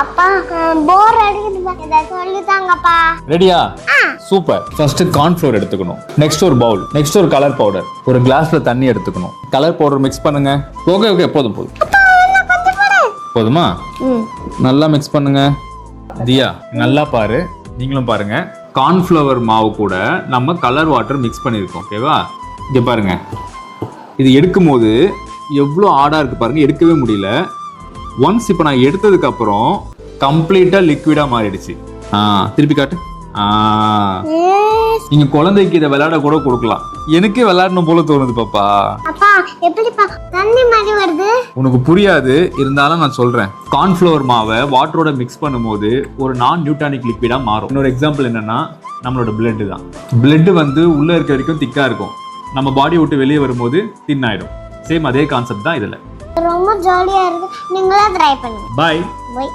அப்பா போர் அடிக்குதுப்பா, இத சொல்லி தாங்கப்பா. ரெடியா? சூப்பர். ஃபர்ஸ்ட் கார்ன்ஃப்ளோர் எடுத்துக்கணும். நெக்ஸ்ட் ஒரு பவுல். நெக்ஸ்ட் ஒரு கலர் பவுடர். ஒரு கிளாஸ்ல தண்ணி எடுத்துக்கணும். கலர் பவுடர் மிக்ஸ் பண்ணுங்க. ஓகே போதும். போதுமா? நல்லா மிக்ஸ் பண்ணுங்க. தியா நல்லா பாரு, நீங்களும் பாருங்க. கார்ன்ஃப்ளவர் மாவு கூட நம்ம கலர் வாட்டர் மிக்ஸ் பண்ணியிருக்கோம். ஓகேவா? இங்க பாருங்க, இது எடுக்கும் போது எவ்வளோ ஆடா இருக்கு பாருங்க, எடுக்கவே முடியல. ஒன்ஸ் இப்போ நான் எடுத்ததுக்கு அப்புறம் கம்ப்ளீட்டா லிக்விடா மாறிடுச்சு. திருப்பி காட்டு. நீங்க குழந்தைக்கு இதை விளையாட கூட கொடுக்கலாம். எனக்கே விளையாடணும் போல தோணுது பாப்பா. அப்பா எப்படிப்பா தண்ணி மாதிரி வருது? உனக்கு புரியாது, இருந்தாலும் நான் சொல்றேன். கார்ன்ஃப்ளவர் மாவை வாட்டரோட மிக்ஸ் பண்ணும்போது ஒரு நான் நியூட்டானிக் லிக்விடா மாறும். இன்னொரு எக்ஸாம்பிள் என்னன்னா, நம்மளோட பிளட் தான். பிளட் வந்து உள்ள இருக்க வரைக்கும் திக்கா இருக்கும், நம்ம பாடி விட்டு வெளியே வரும்போது தின் ஆயிடும். சேம் அதே கான்செப்ட் தான் இதுல. ரொம்ப ஜாலியா இருக்கு, நீங்களே ட்ரை பண்ணுங்க. பாய். பை.